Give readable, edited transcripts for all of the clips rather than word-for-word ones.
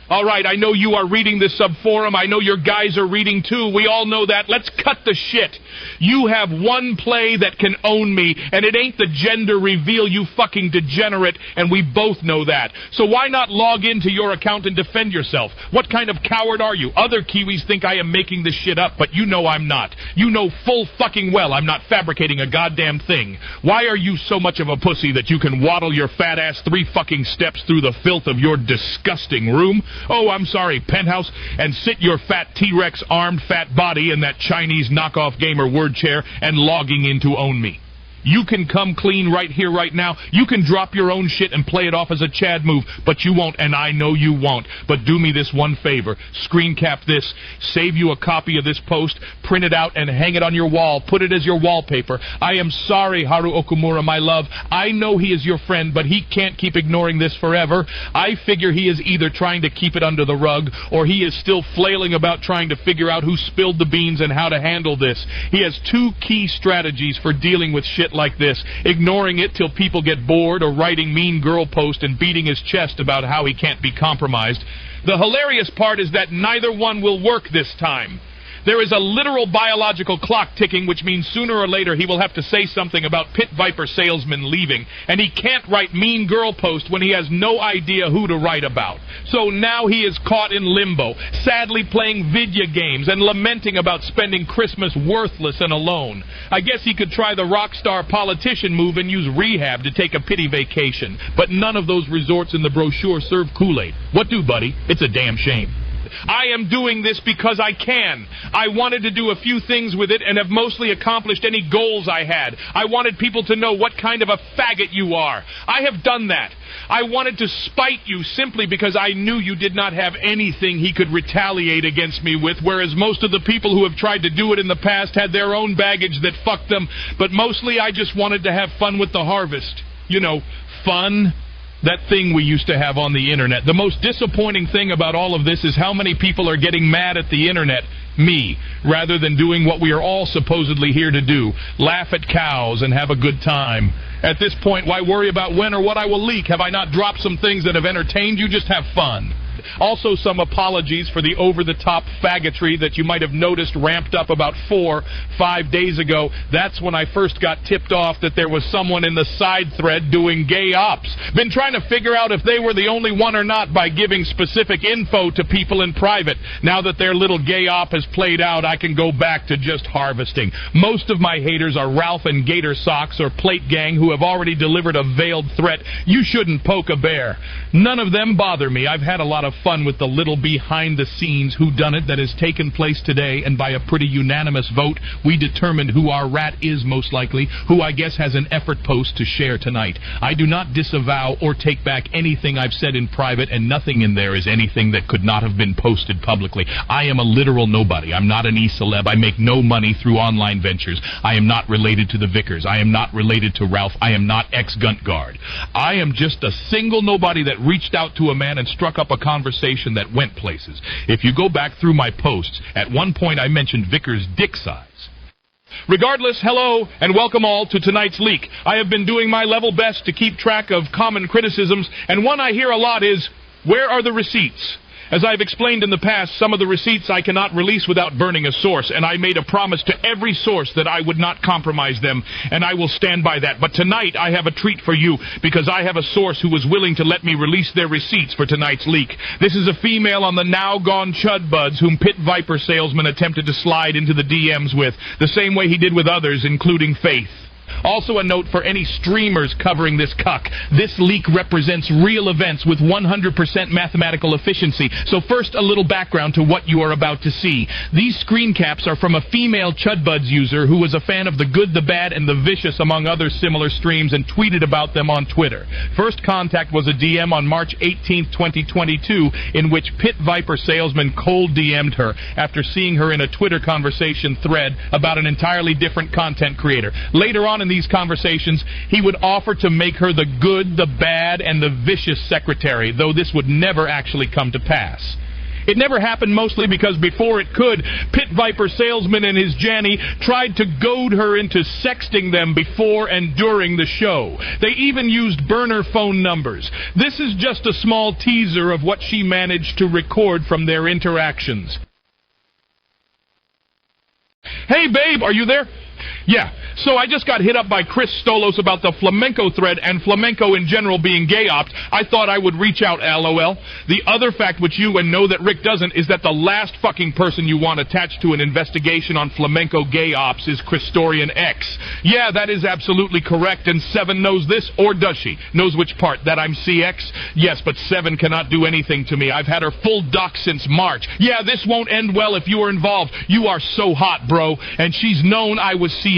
All right, I know you are reading this subforum. I know your guys are reading too. We all know that. Let's cut the shit. You have one play that can own me, and it ain't the gender reveal, you fucking degenerate, and we both know that. So why not log into your account and defend yourself? What kind of coward are you? Other Kiwis think I am making this shit up, but you know I'm not. You know full fucking well I'm not fabricating a goddamn thing. Why are you so much of a pussy that you can waddle your fat ass 3 fucking steps through the filth of your disgusting room? Oh, I'm sorry, penthouse, and sit your fat T-Rex armed fat body in that Chinese knockoff gamer word chair and logging in to own me. You can come clean right here, right now. You can drop your own shit and play it off as a Chad move, but you won't, and I know you won't. But do me this one favor. Screen cap this. Save you a copy of this post, print it out, and hang it on your wall. Put it as your wallpaper. I am sorry, Haru Okumura, my love. I know he is your friend, but he can't keep ignoring this forever. I figure he is either trying to keep it under the rug, or he is still flailing about trying to figure out who spilled the beans and how to handle this. He has 2 key strategies for dealing with shit like this: ignoring it till people get bored, or writing mean girl posts and beating his chest about how he can't be compromised. The hilarious part is that neither one will work this time. There is a literal biological clock ticking, which means sooner or later he will have to say something about Pit Viper salesman leaving, and he can't write mean girl post when he has no idea who to write about. So now he is caught in limbo, sadly playing video games and lamenting about spending Christmas worthless and alone. I guess he could try the rock star politician move and use rehab to take a pity vacation, but none of those resorts in the brochure serve Kool-Aid. What do, buddy? It's a damn shame. I am doing this because I can. I wanted to do a few things with it and have mostly accomplished any goals I had. I wanted people to know what kind of a faggot you are. I have done that. I wanted to spite you simply because I knew you did not have anything he could retaliate against me with, whereas most of the people who have tried to do it in the past had their own baggage that fucked them. But mostly I just wanted to have fun with the harvest. You know, fun. That thing we used to have on the internet. The most disappointing thing about all of this is how many people are getting mad at the internet, me, rather than doing what we are all supposedly here to do: laugh at cows and have a good time. At this point, why worry about when or what I will leak? Have I not dropped some things that have entertained you? Just have fun. Also, some apologies for the over-the-top faggotry that you might have noticed ramped up about 4-5 days ago. That's when I first got tipped off that there was someone in the side thread doing gay ops. Been trying to figure out if they were the only one or not by giving specific info to people in private. Now that their little gay op has played out, I can go back to just harvesting. Most of my haters are Ralph and Gator Socks or Plate Gang, who have already delivered a veiled threat: you shouldn't poke a bear. None of them bother me. I've had a lot of fun with the little behind-the-scenes whodunit that has taken place today, and by a pretty unanimous vote, we determined who our rat is most likely, who I guess has an effort post to share tonight. I do not disavow or take back anything I've said in private, and nothing in there is anything that could not have been posted publicly. I am a literal nobody. I'm not an e-celeb. I make no money through online ventures. I am not related to the Vickers. I am not related to Ralph. I am not ex-Guntguard. I am just a single nobody that reached out to a man and struck up a conversation that went places. If you go back through my posts, at one point I mentioned Vickers' dick size. Regardless, hello, and welcome all to tonight's leak. I have been doing my level best to keep track of common criticisms, and one I hear a lot is, where are the receipts? As I've explained in the past, some of the receipts I cannot release without burning a source, and I made a promise to every source that I would not compromise them, and I will stand by that. But tonight I have a treat for you, because I have a source who was willing to let me release their receipts for tonight's leak. This is a female on the now-gone Chud Buds whom Pit Viper salesman attempted to slide into the DMs with, the same way he did with others, including Faith. Also a note for any streamers covering this cuck: this leak represents real events with 100% mathematical efficiency. So first, a little background to what you are about to see. These screen caps are from a female Chudbuds user who was a fan of The Good, the Bad, and the Vicious, among other similar streams, and tweeted about them on Twitter. First contact was a DM on March 18th, 2022, in which Pit Viper salesman cold DM'd her after seeing her in a Twitter conversation thread about an entirely different content creator. Later on in these conversations, he would offer to make her the good, the bad, and the vicious secretary, though this would never actually come to pass. It never happened mostly because before it could, Pit Viper salesman and his Janny tried to goad her into sexting them before and during the show. They even used burner phone numbers. This is just a small teaser of what she managed to record from their interactions. Hey, babe, are you there? Yeah, so I just got hit up by Chris Stolos about the flamenco thread and flamenco in general being gay opt. I thought I would reach out, LOL. The other fact which you and know that Rick doesn't is that the last fucking person you want attached to an investigation on flamenco gay ops is Christorian X. Yeah, that is absolutely correct, and Seven knows this, or does she? Knows which part? That I'm CX? Yes, but Seven cannot do anything to me. I've had her full doc since March. Yeah, this won't end well if you are involved. You are so hot, bro, and she's known I was CX.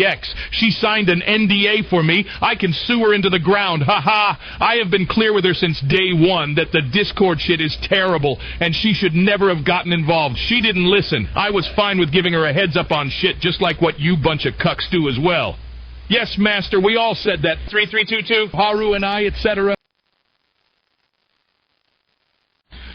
She signed an NDA for me. I can sue her into the ground. Ha. I have been clear with her since day one that the Discord shit is terrible, and she should never have gotten involved. She didn't listen. I was fine with giving her a heads up on shit, just like what you bunch of cucks do as well. Yes, Master, we all said that. 3322, Haru and I, etc.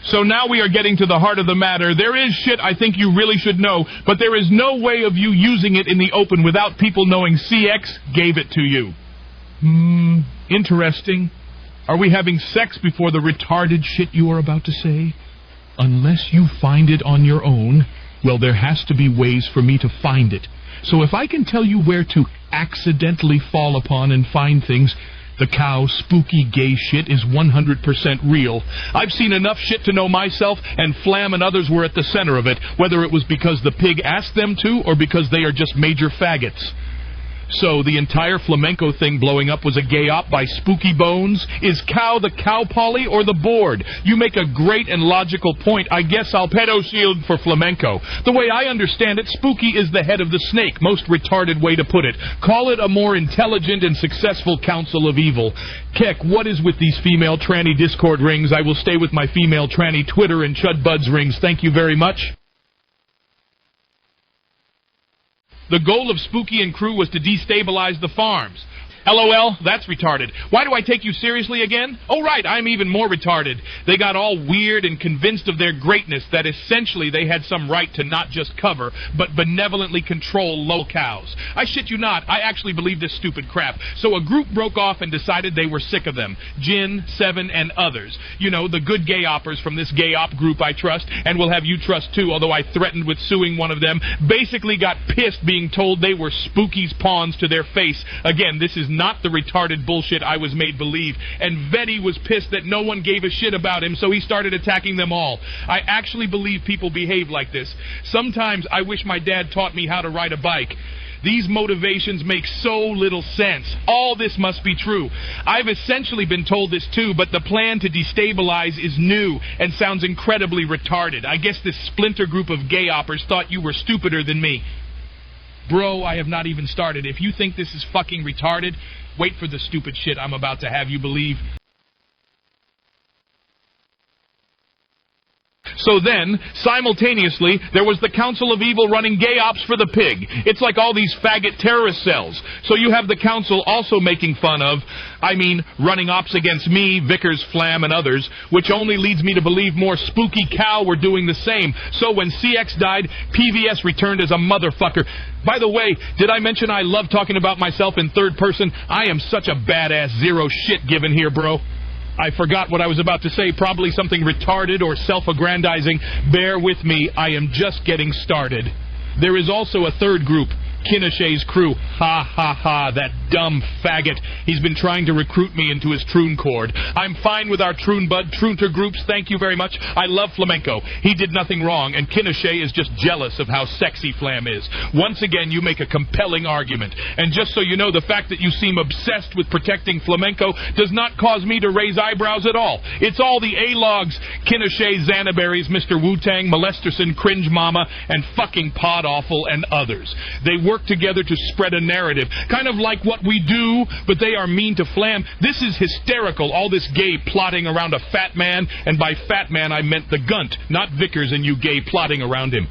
So now we are getting to the heart of the matter. There is shit I think you really should know, but there is no way of you using it in the open without people knowing CX gave it to you. Interesting. Are we having sex before the retarded shit you are about to say? Unless you find it on your own, well, there has to be ways for me to find it. So if I can tell you where to accidentally fall upon and find things, the cow spooky gay shit is 100% real. I've seen enough shit to know myself, and Flam and others were at the center of it, whether it was because the pig asked them to or because they are just major faggots. So the entire flamenco thing blowing up was a gay op by Spooky Bones? Is cow the cow poly or the board? You make a great and logical point. I guess I'll pedo shield for flamenco. The way I understand it, Spooky is the head of the snake. Most retarded way to put it. Call it a more intelligent and successful council of evil. Keck, what is with these female tranny Discord rings? I will stay with my female tranny Twitter and Chud Buds rings. Thank you very much. The goal of Spooky and crew was to destabilize the farms. LOL, that's retarded. Why do I take you seriously again? Oh, right, I'm even more retarded. They got all weird and convinced of their greatness that essentially they had some right to not just cover, but benevolently control locales. I shit you not, I actually believe this stupid crap. So a group broke off and decided they were sick of them. Jin, Seven, and others. You know, the good gay oppers from this gay op group I trust, and will have you trust too, although I threatened with suing one of them, basically got pissed being told they were Spooky's pawns to their face. Again, this is not the retarded bullshit I was made believe. And Vetty was pissed that no one gave a shit about him, so he started attacking them all. I actually believe people behave like this. Sometimes I wish my dad taught me how to ride a bike. These motivations make so little sense. All this must be true. I've essentially been told this too, but the plan to destabilize is new and sounds incredibly retarded. I guess this splinter group of gay oppers thought you were stupider than me. Bro, I have not even started. If you think this is fucking retarded, wait for the stupid shit I'm about to have you believe. So then, simultaneously, there was the Council of Evil running gay ops for the pig. It's like all these faggot terrorist cells. So you have the council also making fun of, running ops against me, Vickers, Flam, and others, which only leads me to believe more Spooky cow were doing the same. So when CX died, PVS returned as a motherfucker. By the way, did I mention I love talking about myself in third person? I am such a badass zero shit given here, bro. I forgot what I was about to say, probably something retarded or self-aggrandizing. Bear with me, I am just getting started. There is also a third group, Kinashay's crew. Ha ha ha, that dumb faggot. He's been trying to recruit me into his Troon Cord. I'm fine with our Troon Bud Troonter groups, thank you very much. I love flamenco. He did nothing wrong, and Kinashay is just jealous of how sexy Flam is. Once again, you make a compelling argument. And just so you know, the fact that you seem obsessed with protecting flamenco does not cause me to raise eyebrows at all. It's all the A-logs, Kinashay, Xanaberries, Mr. Wu-Tang, Molesterson, Cringe Mama, and fucking Pod Awful and others. They work together to spread a narrative, kind of like what we do, but they are mean to Flam. This is hysterical, all this gay plotting around a fat man, and by fat man I meant the Gunt, not Vickers and you gay plotting around him.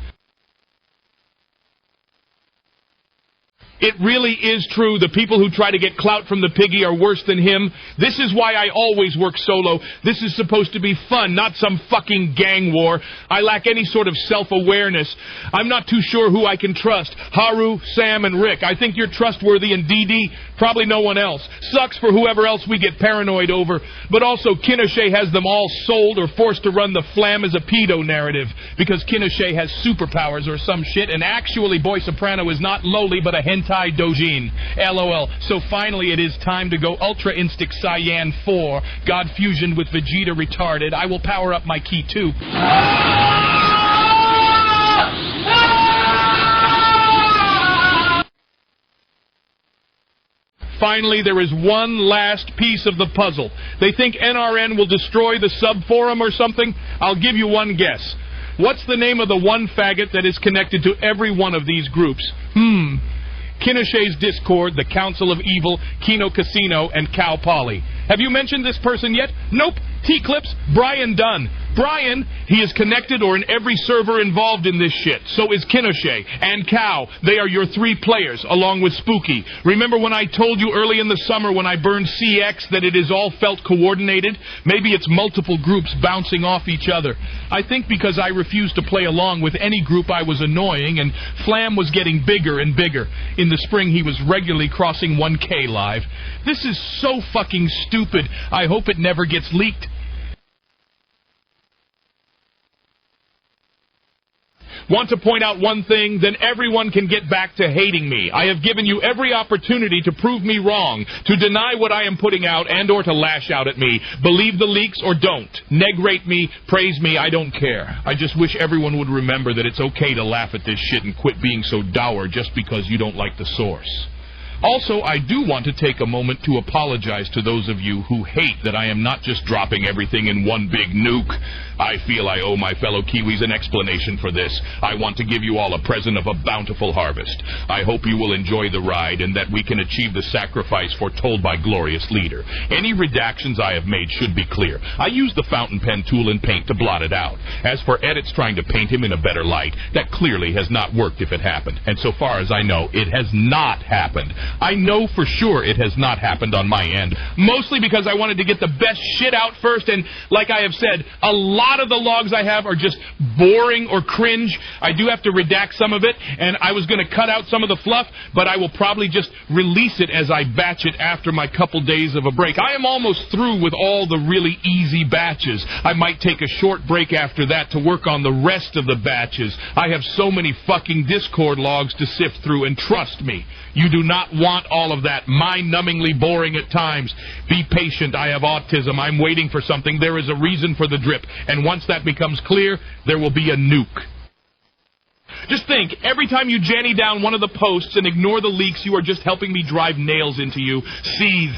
It really is true. The people who try to get clout from the piggy are worse than him. This is why I always work solo. This is supposed to be fun, not some fucking gang war. I lack any sort of self-awareness. I'm not too sure who I can trust. Haru, Sam, and Rick. I think you're trustworthy, and DD, probably no one else. Sucks for whoever else we get paranoid over. But also, Kinoshe has them all sold or forced to run the flam as a pedo narrative. Because Kinoshe has superpowers or some shit, and actually Boy Soprano is not lowly, but a hentai dojin. LOL. So finally it is time to go Ultra Instinct Cyan 4. God fusion with Vegeta retarded. I will power up my key too. Finally, there is one last piece of the puzzle. They think NRN will destroy the sub-forum or something? I'll give you one guess. What's the name of the one faggot that is connected to every one of these groups? Kinoshe's Discord, the Council of Evil, Kino Casino, and Cal Poly. Have you mentioned this person yet? Nope. T-Clips, Brian Dunn. Brian, he is connected or in every server involved in this shit. So is Kinoshe and Cow. They are your 3 players, along with Spooky. Remember when I told you early in the summer when I burned CX that it is all felt coordinated? Maybe it's multiple groups bouncing off each other. I think because I refused to play along with any group I was annoying, and Flam was getting bigger and bigger. In the spring, he was regularly crossing 1K live. This is so fucking stupid. I hope it never gets leaked. Want to point out one thing? Then everyone can get back to hating me. I have given you every opportunity to prove me wrong, to deny what I am putting out and or to lash out at me. Believe the leaks or don't. Negrate me, praise me, I don't care. I just wish everyone would remember that it's okay to laugh at this shit and quit being so dour just because you don't like the source. Also, I do want to take a moment to apologize to those of you who hate that I am not just dropping everything in one big nuke. I feel I owe my fellow Kiwis an explanation for this. I want to give you all a present of a bountiful harvest. I hope you will enjoy the ride and that we can achieve the sacrifice foretold by glorious leader. Any redactions I have made should be clear. I used the fountain pen tool and paint to blot it out. As for edits trying to paint him in a better light, that clearly has not worked if it happened. And so far as I know, it has not happened. I know for sure it has not happened on my end. Mostly because I wanted to get the best shit out first, and like I have said, a lot of the logs I have are just boring or cringe. I do have to redact some of it, and I was going to cut out some of the fluff, but I will probably just release it as I batch it after my couple days of a break. I am almost through with all the really easy batches. I might take a short break after that to work on the rest of the batches. I have so many fucking Discord logs to sift through, and trust me, you do not want all of that. Mind-numbingly boring at times. Be patient. I have autism. I'm waiting for something. There is a reason for the drip. And once that becomes clear, there will be a nuke. Just think, every time you janny down one of the posts and ignore the leaks, you are just helping me drive nails into you. Seethe.